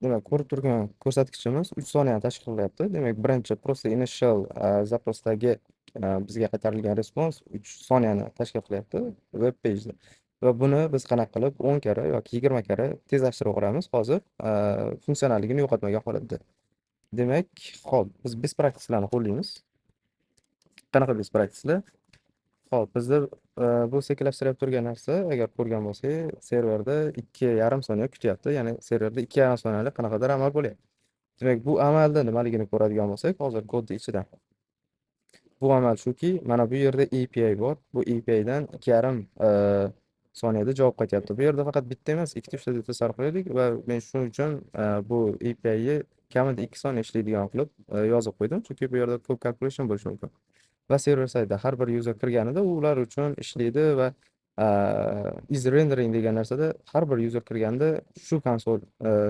Demak, ko'rib turgan ko'rsatkichimiz 3 soniyani tashkil qilyapti. Demak, birinchi просто initial zaprosdagi bizga qaytarilgan respons 3 soniyani tashkil qilyapti web pejda. Va buni biz qanaqa qilib 10 karra yoki 20 karra tezlashtirib yuboramiz hozir funksionalligini yo'qotmagan holatda. Demak, hop, biz best practice'larni qo'llaymiz. Qanaqa best practice'lar? Hop, bizda bu sekinlashtirib turgan narsa, agar ko'rgan bo'lsak, serverda 2,5 soniya kutyapti. Ya'ni serverda 2,5 soniyalik qanaqadir amal bo'lyapti. Demak, bu amalda nimaligini ko'radigan bo'lsak, hozir kodni ichidan. Bu amal shuki, mana bu yerda API bor. Bu API'dan 2,5 soniyada javob qaytyapti. Bu yerda faqat bitta emas, ikkita, uchta deb tasavvur qilaylik va men shuning uchun bu API'ni kamida 2 soniya ishlaydigan qilib yozib qo'ydim, chunki bu yerda ko'p calculation bo'lishi mumkin. Va server saytida har bir user kirganida ular uchun ishlaydi va is rendering degan narsada har bir user kirganda shu konsol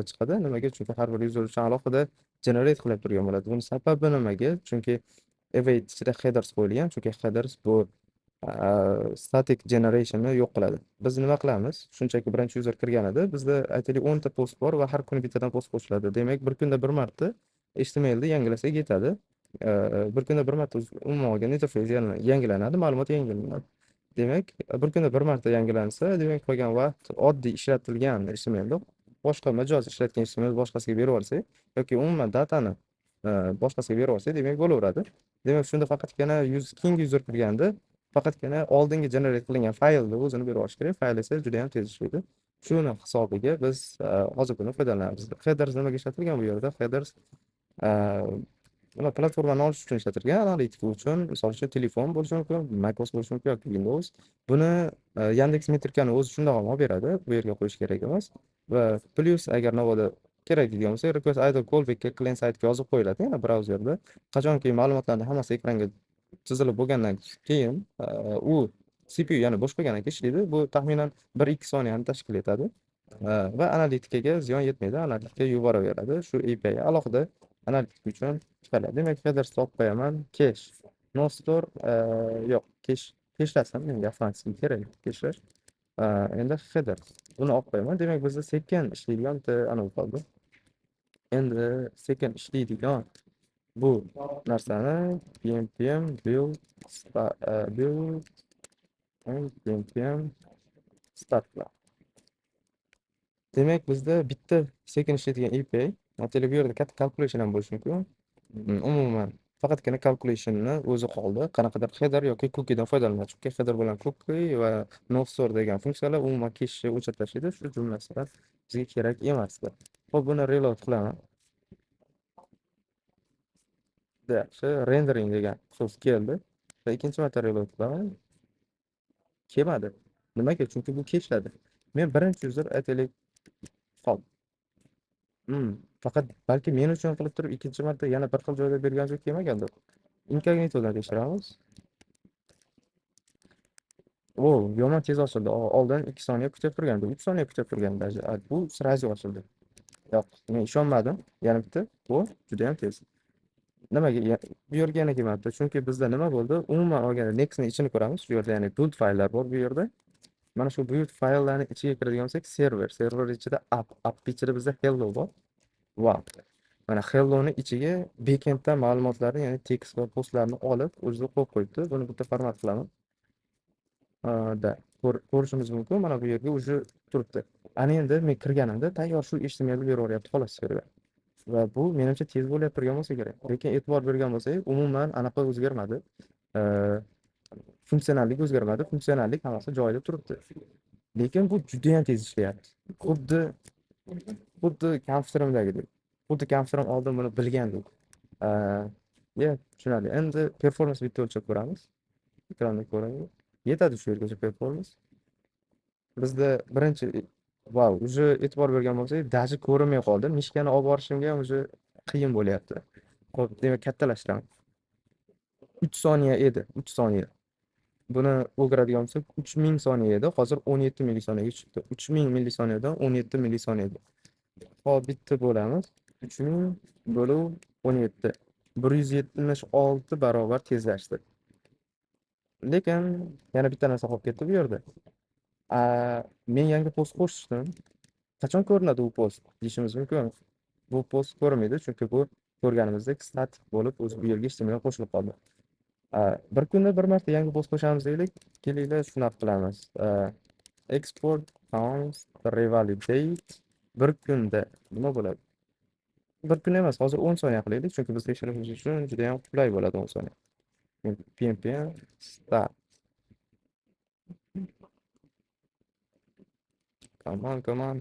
chiqadi. Nimaga? Chunki har bir user uchun alohida generate qilib turgan bo'ladi. Buni sababi nimaga? Chunki await ichida headers qo'yilgan, chunki headers bu static generationni yo'q qiladi. Biz nima qilamiz? Shunchaki birinchi user kirganida bizda aytaylik 10 ta post bor va har kuni bittadan post qo'shiladi. Demak, bir kunda bir marta HTMLni yangilasak yetadi. Bir kunda bir marta umuman olganda interfeys yangilanadi, ma'lumot yangilanadi. Demak, bir kunda bir marta yangilansa, demak qolgan vaqt oddiy ishlatilgan HTMLni boshqa mijoz ishlatgan HTML boshqasiga berib yuborsak yoki umuman datani boshqasiga berib yuborsak, demak bo'laveradi. Demak, shunda faqatgina keyingi user kirganda faqatgina oldingi generate qilingan faylni o'zini berib yuborish kerak. Fayl esa juda ham tez ishlaydi. Shuni hisobiga biz hozir buni foydalanamiz. Headers nimaga ishlatilgan bu yerda? Headers nima platformani olish uchun ishlatilgan, analitika uchun, misol uchun telefon bo'lishi mumkin, macOS bo'lishi mumkin yoki Windows. Buni Yandex metrikani o'zi shundoq olib beradi, bu yerga qo'yish kerak emas. Va plus agar navoda kerak deydigan bo'lsa, request either callbackka client saytga yozib qo'yiladi, yana brauzerda. Qachonki ma'lumotlarni hammasi ekranga chizilib bo'lgandan keyin u CPU yana bo'sh qolgandan keyin ishlaydi. Bu taxminan 1-2 soniyani tashkil etadi. Va analitikaga ziyon yetmaydi. Analitika yuboraveradi. Shu API alohida analitika uchun chiqariladi. Demak, headers olib qo'yaman. Cache, no store, yo'q, cachelasam menga avtomatik kerak cachelash. Endi header buni olib qo'yaman. Demak, bizda sekin ishlaydigan bitta anavi qoldi. Endi sekin ishlaydigan bu narsani npm build npm start qilamiz. Demak, bizda bitta sekin ishlaydigan API, aytaylik bu yerda katta calculation ham bo'lishi mumkin. Umuman faqatgina calculation'ni o'zi qoldi. Qanaqadir header yoki cookie'dan foydalanadi. Chunki header bilan cookie va no store degan funksiyalar umuman cache'ni o'chirib tashlaydi. Shu jumlasidan bizga kerak emasdi. Xo'p, buni reload qilaman. Yaxshi, rendering degan so'z keldi. Va ikkinchi marta reload qilaman. Kelmadi. Nimaga? Chunki bu cache'ladi. Men birinchi user aytaylik, hop. Faqat balki men uchun qilib turib ikkinchi marta yana bir xil joyda bergan joy kelmagandir. Inkognitodan tekshiramiz. Yomon tez ochildi. Oldin 2 soniya kutib turgandi, 3 soniya kutib turgandi. Bu sразу ochildi. Yo'q, men ishonmadim. Yana bitta. Bu juda ham tez. Nimaga bu yerga yana kelmabdi? Chunki bizda nima bo'ldi? Umuman olganda Next'ning ichini ko'ramiz. Shu yerda ya'ni build fayllar bor bu yerda. Mana shu build fayllarning ichiga kiradigan bo'lsak, server ichida app ichida bizda hello bor. Wow. Mana hello'ni ichiga backenddan ma'lumotlarni, ya'ni tekst va postlarni olib, o'zida qo'yib qo'yibdi. Buni bitta format qilaman. Ko'rishimiz mumkin. Mana bu yerga уже turibdi. Ana endi men kirganimda tayyor shu HTMLni berib yuboryapti xolos server. Va bu menimcha tez bo'lib turgan bo'lsa kerak. Lekin e'tibor bergan bo'lsak, umuman anaqa o'zgarmadi. Funksionallik o'zgarmadi. Funksionallik hammasi joyida turibdi. Lekin bu juda ham tez ishlayapti. Xuddi kompyuterimdagidek. Xuddi kompyuterim oldin buni bilgandek. Tushunarli. Endi performans bitta o'lchab ko'ramiz. Ekranda ko'ramiz. Yetadi shu yergacha performans. Bizda birinchi уже e'tibor bergan bo'lsak, daji ko'rinmay qoldi. Mishkani olib borishimga ham уже qiyin bo'lyapti. Xo'p, demak kattalashtiramiz. 3 soniya edi, 3 soniya. Buni o'giradigan bo'lsak, 3000 soniya edi. Hozir 17 millisoniyaga chiqdi. 3000 millisoniyadan 17 millisoniyaga. Hop, bitta bo'lamiz. 3000 bo'lib 17. 176 barobar tezlashdi. Lekin yana bitta narsa qolib ketdi bu yerda. Men yangi post qo'shdim. Qachon ko'rinadi u post deyishimiz mumkin. bu post ko'rmaydi, chunki bu ko'rganimizdek statik bo'lib o'zi bu yerga HTML qo'shilib qoldi. Bir kunda bir marta yangi post qo'shamiz deylik. Kelinglar shunaqa qilamiz. Export counts revalidate bir kunda nima bo'ladi? Bir kun emas, hozir 10 soniya qilaylik, chunki biz tekshirishimiz uchun juda ham qulay bo'ladi 10 soniya. PNP start. Come on.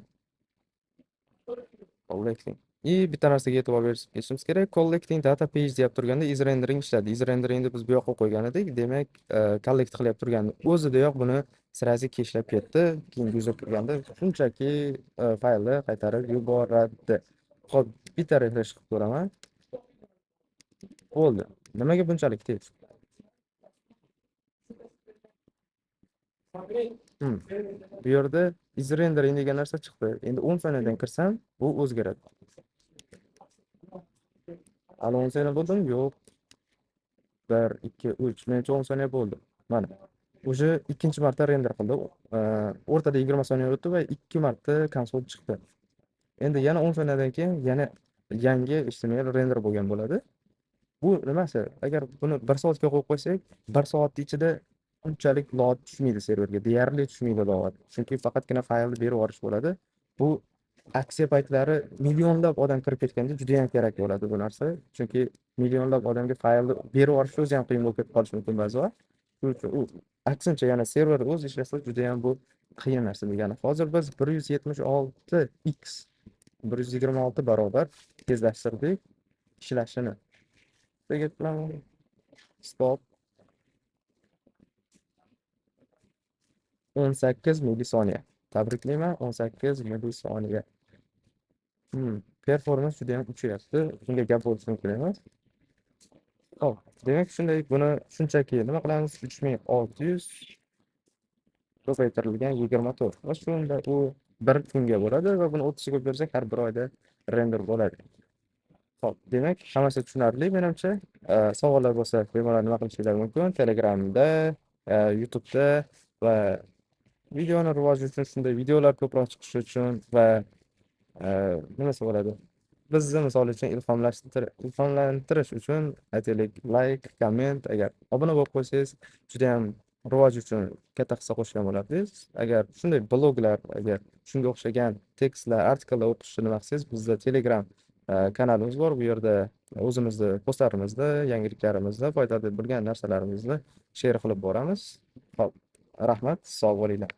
Collecting. Bitta narsaga e'tibor berishimiz kerak. Collecting data page deb turganda is rendering ishladi. Is renderingni biz bu yoqqa qo'ygan edik. Demak, collect qilyap turganda o'zidayoq buni sirasi keshlab ketdi. Keyin user kirganda shunchaki faylni qaytarib yuboradi. Xo'p, bitta refresh qilib ko'raman. Bo'ldi. Nimaga bunchalik tez? Bu yerda is rendering degan narsa chiqdi. Endi 10 soniyadan kirsam, bu o'zgaradi. Hali 10 soniya bo'ldimi? Yo'q. 1, 2, 3. Menimcha 10 soniya bo'ldi. Mana. O'sha ikkinchi marta render qildi. O'rtada 20 soniya o'tdi va 2 marta konsol chiqdi. Endi yana 10 soniyadan keyin yana yangi HTML render bo'lgan bo'ladi. Bu nimasi? Agar buni 1 soatga qo'yib qo'ysak, 1 soat ichida unchalik load tushmaydi serverga. Deyarli tushmaydi load. Chunki faqatgina faylni berib yuborish bo'ladi. Bu aksiya paytlari millionlab odam kirib ketganda juda ham kerak bo'ladi bu narsa. Chunki millionlab odamga faylni berib yuborish o'zi ham qiyin bo'lib ketib qolishi mumkin ba'zida. Shuning uchun u aksincha yana server o'zi ishlasa juda ham bu qiyin narsa degani. Hozir biz 176x 126 barobar tezlashtirdik ishlashini. Forget bilan stop 18 millisoniya. Tabriklayman, 18 millisoniya. Performans juda ham uchayapti. Bunga gap bo'lishi mumkin emas. Xo'p, demak shunday buni shunchaki nima qilamiz? 3600 ko'paytirilgan 24. Va shunda u bir kunga bo'ladi va buni 30 ga bersak har bir oyda render bo'ladi. Xo'p, demak hammasi tushunarli menimcha. Savollar bo'lsa, bemalol nima qilishingiz mumkin? Telegramda, YouTube'da va videoni rivoji uchun shunday videolar ko'proq chiqishi uchun va nimasi bo'ladi? Bizni misol uchun ilhomlantirish uchun aytaylik, like, komment, agar obuna bo'lib qo'ysangiz juda ham rivoj uchun katta hissa qo'shgan bo'lardingiz. Agar shunday bloglar, agar shunga o'xshagan tekstlar, artikellar o'qishni nima qilsangiz, bizda Telegram kanalimiz bor. Bu yerda o'zimizni postlarimizni, yangiliklarimizni, foydali bo'lgan narsalarimizni share qilib boramiz. Xo'p, rahmat, sog' bo'linglar.